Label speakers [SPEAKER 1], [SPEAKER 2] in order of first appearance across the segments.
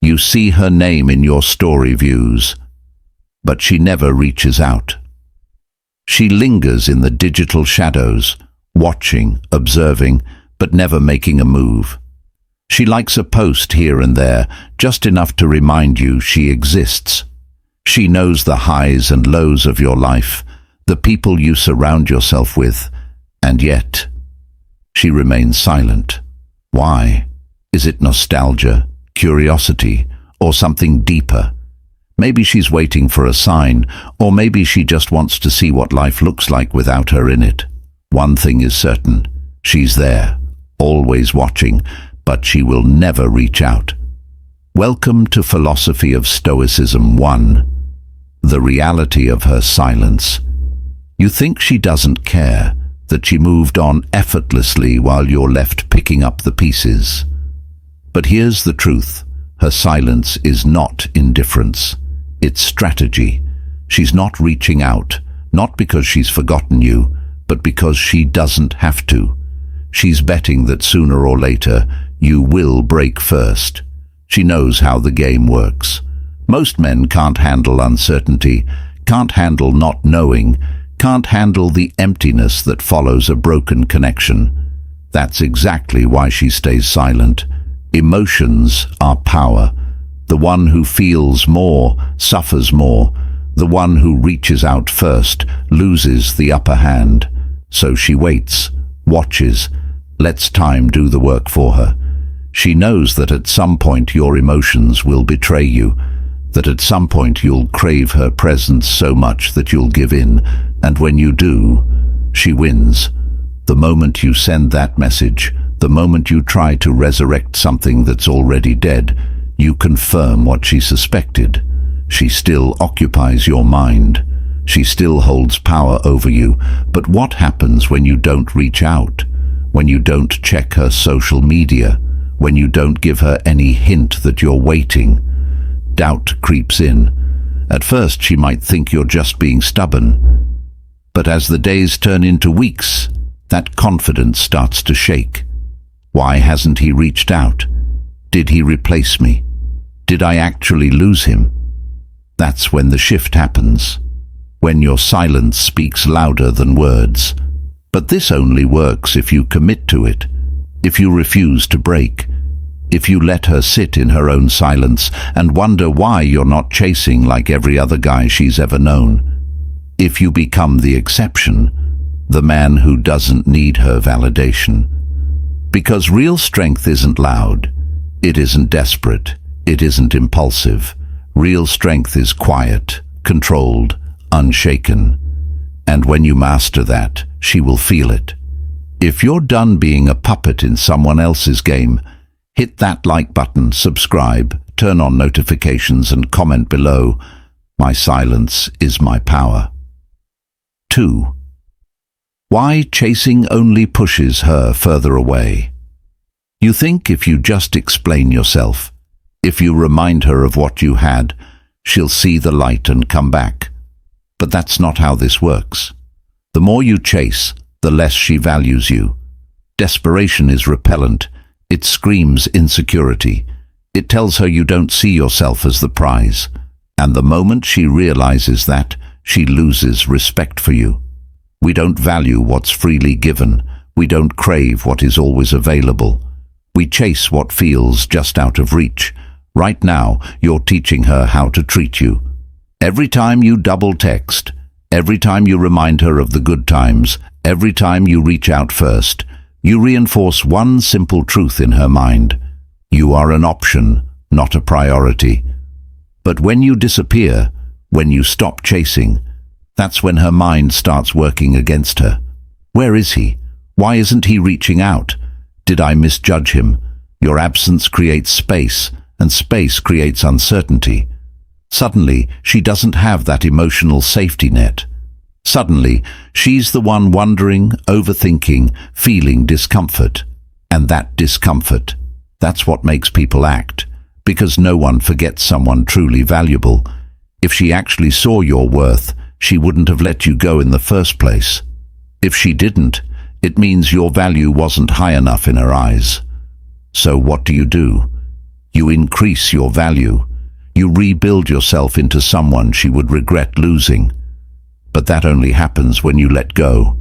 [SPEAKER 1] You see her name in your story views, but she never reaches out. She lingers in the digital shadows, watching, observing, but never making a move. She likes a post here and there, just enough to remind you she exists. She knows the highs and lows of your life, the people you surround yourself with, and yet she remains silent. Why? Is it nostalgia, curiosity, or something deeper? Maybe she's waiting for a sign, or maybe she just wants to see what life looks like without her in it. One thing is certain, she's there, always watching, but she will never reach out. Welcome to Philosophy of Stoicism 1. The reality of her silence. You think she doesn't care, that she moved on effortlessly while you're left picking up the pieces. But here's the truth. Her silence is not indifference. It's strategy. She's not reaching out, not because she's forgotten you, but because she doesn't have to. She's betting that sooner or later you will break first. She knows how the game works. Most men can't handle uncertainty, can't handle not knowing, can't handle the emptiness that follows a broken connection. That's exactly why she stays silent. Emotions are power. The one who feels more suffers more. The one who reaches out first loses the upper hand. So she waits, watches, lets time do the work for her. She knows that at some point your emotions will betray you, that at some point you'll crave her presence so much that you'll give in, and when you do, she wins. The moment you send that message, the moment you try to resurrect something that's already dead, you confirm what she suspected. She still occupies your mind. She still holds power over you. But what happens when you don't reach out? When you don't check her social media? When you don't give her any hint that you're waiting? Doubt creeps in. At first she might think you're just being stubborn. But as the days turn into weeks, that confidence starts to shake. Why hasn't he reached out? Did he replace me? Did I actually lose him? That's when the shift happens. When your silence speaks louder than words. But this only works if you commit to it. If you refuse to break. If you let her sit in her own silence and wonder why you're not chasing like every other guy she's ever known. If you become the exception, the man who doesn't need her validation. Because real strength isn't loud. It isn't desperate. It isn't impulsive. Real strength is quiet, controlled, unshaken. And when you master that, she will feel it. If you're done being a puppet in someone else's game, hit that like button, subscribe, turn on notifications and comment below. My silence is my power. 2. Why chasing only pushes her further away. You think if you just explain yourself, if you remind her of what you had, she'll see the light and come back. But that's not how this works. The more you chase, the less she values you. Desperation is repellent. It screams insecurity. It tells her you don't see yourself as the prize. And the moment she realizes that, she loses respect for you. We don't value what's freely given. We don't crave what is always available. We chase what feels just out of reach. Right now, you're teaching her how to treat you. Every time you double text, every time you remind her of the good times, every time you reach out first, you reinforce one simple truth in her mind. You are an option, not a priority. But when you disappear, when you stop chasing, that's when her mind starts working against her. Where is he? Why isn't he reaching out? Did I misjudge him? Your absence creates space, and space creates uncertainty. Suddenly, she doesn't have that emotional safety net. Suddenly, she's the one wondering, overthinking, feeling discomfort. And that discomfort, that's what makes people act, because no one forgets someone truly valuable. If she actually saw your worth, she wouldn't have let you go in the first place. If she didn't, it means your value wasn't high enough in her eyes. So what do? You increase your value. You rebuild yourself into someone she would regret losing. But that only happens when you let go.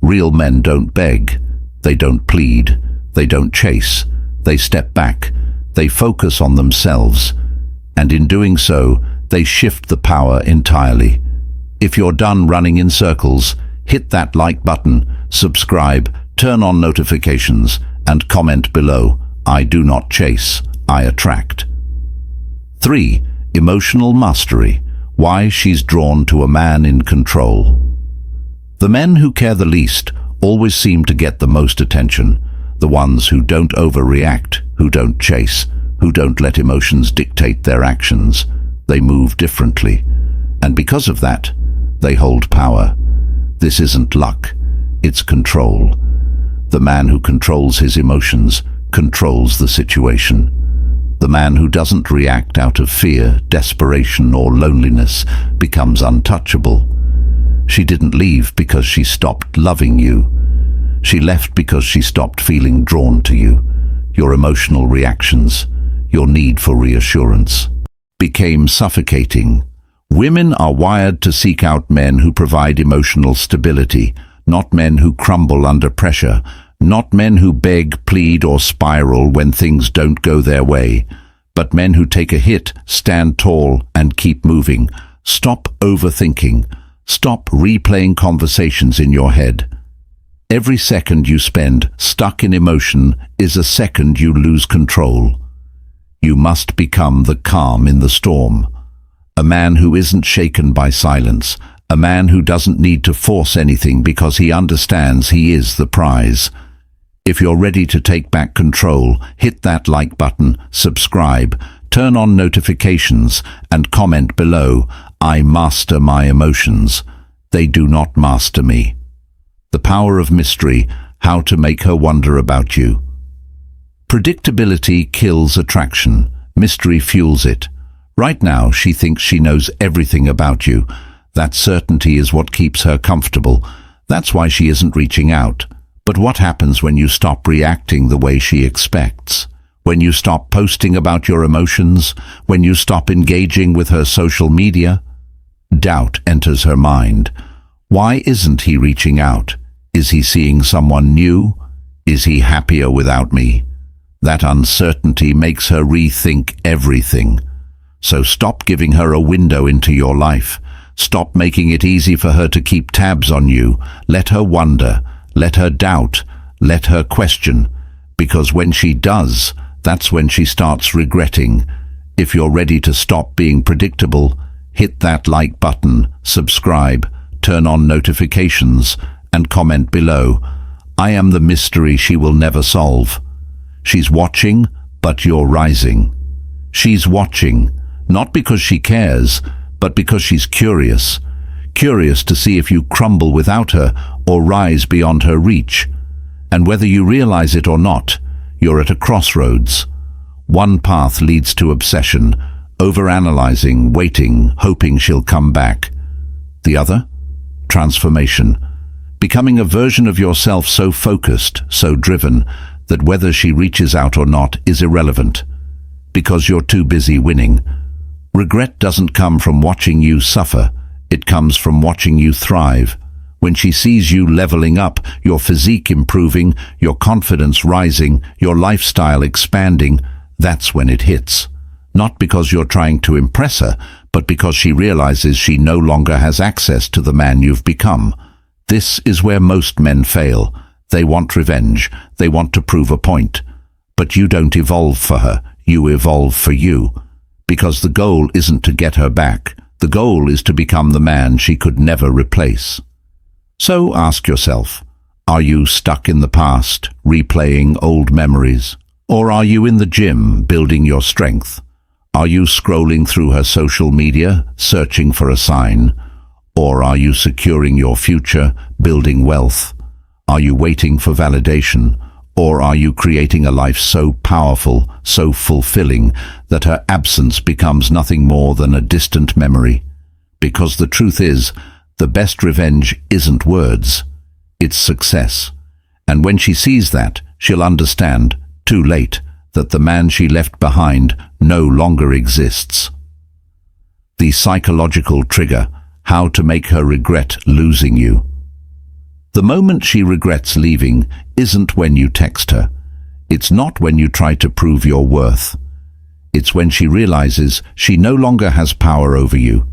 [SPEAKER 1] Real men don't beg. They don't plead. They don't chase. They step back. They focus on themselves. And in doing so, they shift the power entirely. If you're done running in circles, hit that like button, subscribe, turn on notifications, and comment below. I do not chase, I attract. 3. Emotional mastery. Why she's drawn to a man in control. The men who care the least always seem to get the most attention. The ones who don't overreact, who don't chase, who don't let emotions dictate their actions. They move differently. And because of that, they hold power. This isn't luck, it's control. The man who controls his emotions controls the situation. The man who doesn't react out of fear, desperation, or loneliness becomes untouchable. She didn't leave because she stopped loving you. She left because she stopped feeling drawn to you. Your emotional reactions, your need for reassurance, became suffocating. Women are wired to seek out men who provide emotional stability, not men who crumble under pressure, not men who beg, plead, or spiral when things don't go their way, but men who take a hit, stand tall, and keep moving. Stop overthinking. Stop replaying conversations in your head. Every second you spend stuck in emotion is a second you lose control. You must become the calm in the storm. A man who isn't shaken by silence. A man who doesn't need to force anything because he understands he is the prize. If you're ready to take back control, hit that like button, subscribe, turn on notifications, and comment below. I master my emotions. They do not master me. The power of mystery, how to make her wonder about you. Predictability kills attraction. Mystery fuels it. Right now, she thinks she knows everything about you. That certainty is what keeps her comfortable. That's why she isn't reaching out. But what happens when you stop reacting the way she expects? When you stop posting about your emotions? When you stop engaging with her social media? Doubt enters her mind. Why isn't he reaching out? Is he seeing someone new? Is he happier without me? That uncertainty makes her rethink everything. So stop giving her a window into your life. Stop making it easy for her to keep tabs on you. Let her wonder. Let her doubt. Let her question. Because when she does, that's when she starts regretting. If you're ready to stop being predictable, hit that like button, subscribe, turn on notifications, and comment below. I am the mystery she will never solve. She's watching, but you're rising. She's watching, not because she cares, but because she's curious. Curious to see if you crumble without her or rise beyond her reach. And whether you realize it or not, you're at a crossroads. One path leads to obsession, overanalyzing, waiting, hoping she'll come back. The other? Transformation. Becoming a version of yourself so focused, so driven, that whether she reaches out or not is irrelevant. Because you're too busy winning. Regret doesn't come from watching you suffer. It comes from watching you thrive. When she sees you leveling up, your physique improving, your confidence rising, your lifestyle expanding, that's when it hits. Not because you're trying to impress her, but because she realizes she no longer has access to the man you've become. This is where most men fail. They want revenge. They want to prove a point. But you don't evolve for her. You evolve for you. Because the goal isn't to get her back. The goal is to become the man she could never replace. So ask yourself, are you stuck in the past, replaying old memories? Or are you in the gym, building your strength? Are you scrolling through her social media, searching for a sign? Or are you securing your future, building wealth? Are you waiting for validation? Or are you creating a life so powerful, so fulfilling, that her absence becomes nothing more than a distant memory? Because the truth is, the best revenge isn't words, it's success. And when she sees that, she'll understand, too late, that the man she left behind no longer exists. The psychological trigger: how to make her regret losing you. The moment she regrets leaving isn't when you text her. It's not when you try to prove your worth. It's when she realizes she no longer has power over you.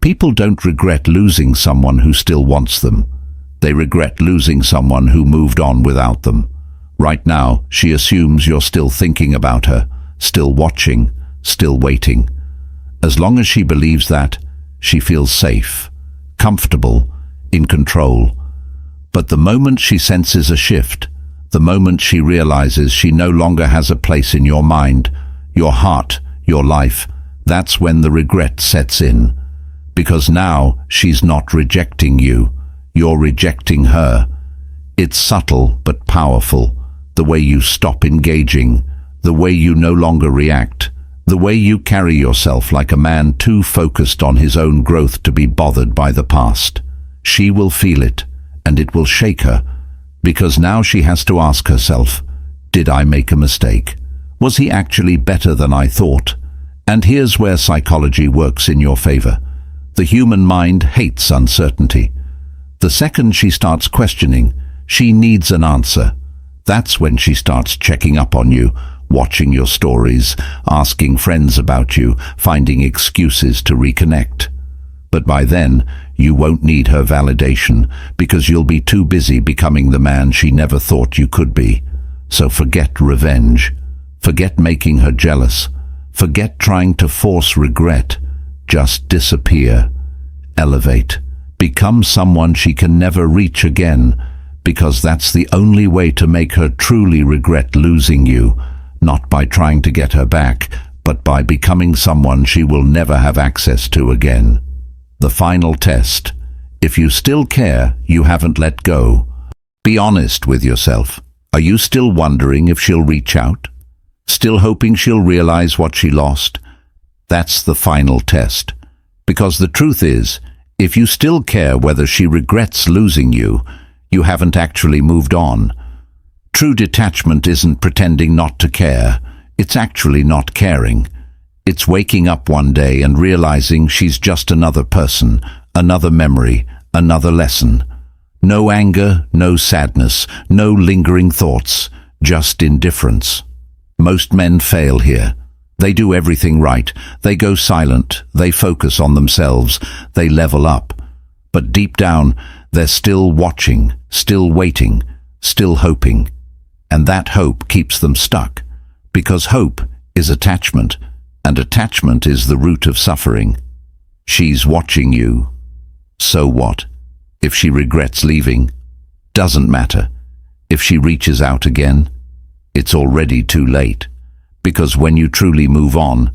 [SPEAKER 1] People don't regret losing someone who still wants them. They regret losing someone who moved on without them. Right now, she assumes you're still thinking about her, still watching, still waiting. As long as she believes that, she feels safe, comfortable, in control. But the moment she senses a shift, the moment she realizes she no longer has a place in your mind, your heart, your life, that's when the regret sets in. Because now she's not rejecting you, you're rejecting her. It's subtle but powerful. The way you stop engaging, the way you no longer react, the way you carry yourself like a man too focused on his own growth to be bothered by the past. She will feel it, and it will shake her, because now she has to ask herself, did I make a mistake? Was he actually better than I thought? And here's where psychology works in your favor. The human mind hates uncertainty. The second she starts questioning, she needs an answer. That's when she starts checking up on you, watching your stories, asking friends about you, finding excuses to reconnect. But by then, you won't need her validation, because you'll be too busy becoming the man she never thought you could be. So forget revenge. Forget making her jealous. Forget trying to force regret. Just disappear. Elevate. Become someone she can never reach again, because that's the only way to make her truly regret losing you, not by trying to get her back, but by becoming someone she will never have access to again. The final test. If you still care, you haven't let go. Be honest with yourself. Are you still wondering if she'll reach out? Still hoping she'll realize what she lost? That's the final test. Because the truth is, if you still care whether she regrets losing you, you haven't actually moved on. True detachment isn't pretending not to care. It's actually not caring. It's waking up one day and realizing she's just another person, another memory, another lesson. No anger, no sadness, no lingering thoughts, just indifference. Most men fail here. They do everything right. They go silent. They focus on themselves. They level up. But deep down, they're still watching, still waiting, still hoping. And that hope keeps them stuck. Because hope is attachment, and attachment is the root of suffering. She's watching you. So what? If she regrets leaving, doesn't matter. If she reaches out again, it's already too late. Because when you truly move on,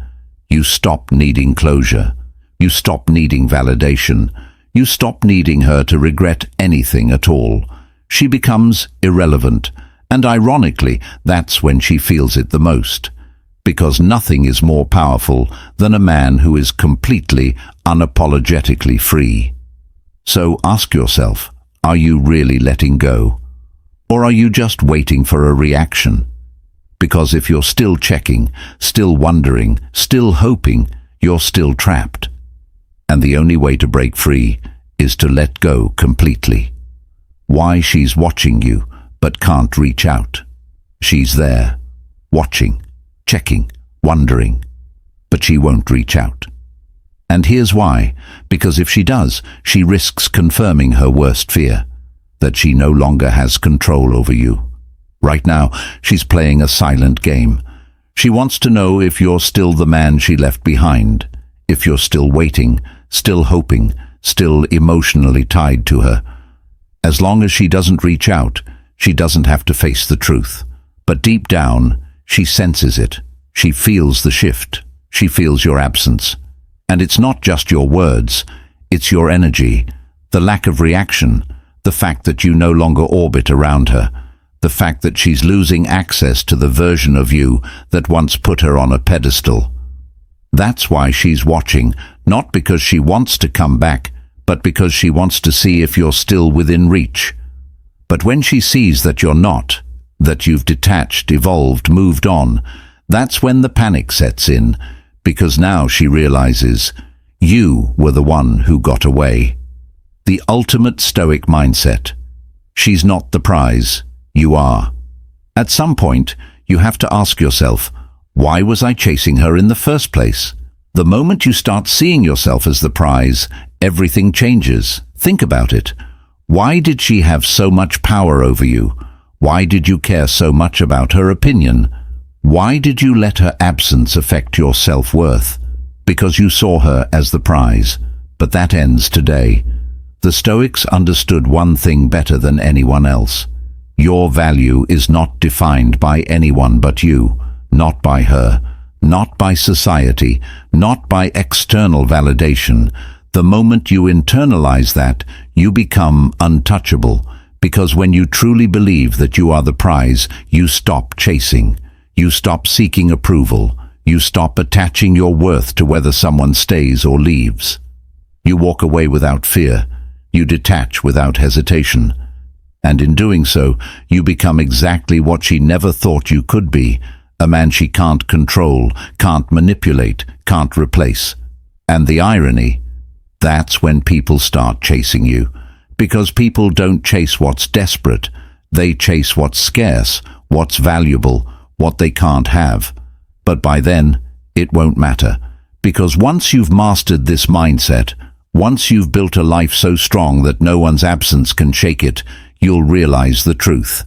[SPEAKER 1] you stop needing closure. You stop needing validation. You stop needing her to regret anything at all. She becomes irrelevant. And ironically, that's when she feels it the most. Because nothing is more powerful than a man who is completely, unapologetically free. So ask yourself, are you really letting go? Or are you just waiting for a reaction? Because if you're still checking, still wondering, still hoping, you're still trapped. And the only way to break free is to let go completely. Why she's watching you, but can't reach out. She's there, watching, checking, wondering, but she won't reach out. And here's why. Because if she does, she risks confirming her worst fear, that she no longer has control over you. Right now, she's playing a silent game. She wants to know if you're still the man she left behind, if you're still waiting, still hoping, still emotionally tied to her. As long as she doesn't reach out, she doesn't have to face the truth. But deep down, she senses it. She feels the shift. She feels your absence. And it's not just your words, it's your energy, the lack of reaction, the fact that you no longer orbit around her, the fact that she's losing access to the version of you that once put her on a pedestal. That's why she's watching, not because she wants to come back, but because she wants to see if you're still within reach. But when she sees that you're not, that you've detached, evolved, moved on, that's when the panic sets in, because now she realizes you were the one who got away. The ultimate Stoic mindset. She's not the prize, you are. At some point, you have to ask yourself, why was I chasing her in the first place? The moment you start seeing yourself as the prize, everything changes. Think about it. Why did she have so much power over you? Why did you care so much about her opinion? Why did you let her absence affect your self-worth? Because you saw her as the prize. But that ends today. The Stoics understood one thing better than anyone else. Your value is not defined by anyone but you, not by her, not by society, not by external validation. The moment you internalize that, you become untouchable, because when you truly believe that you are the prize, you stop chasing. You stop seeking approval. You stop attaching your worth to whether someone stays or leaves. You walk away without fear. You detach without hesitation. And in doing so, you become exactly what she never thought you could be, a man she can't control, can't manipulate, can't replace. And the irony, that's when people start chasing you. Because people don't chase what's desperate, they chase what's scarce, what's valuable, what they can't have. But by then, it won't matter. Because once you've mastered this mindset, once you've built a life so strong that no one's absence can shake it, you'll realize the truth.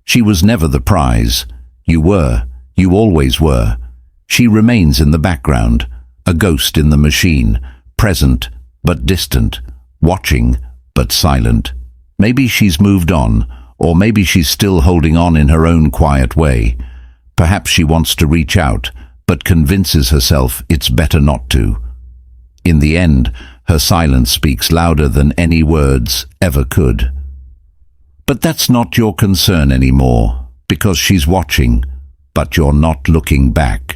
[SPEAKER 1] She was never the prize. You were. You always were. She remains in the background, a ghost in the machine, present but distant, watching but silent. Maybe she's moved on, or maybe she's still holding on in her own quiet way. Perhaps she wants to reach out, but convinces herself it's better not to. In the end, her silence speaks louder than any words ever could. But that's not your concern anymore, because she's watching, but you're not looking back.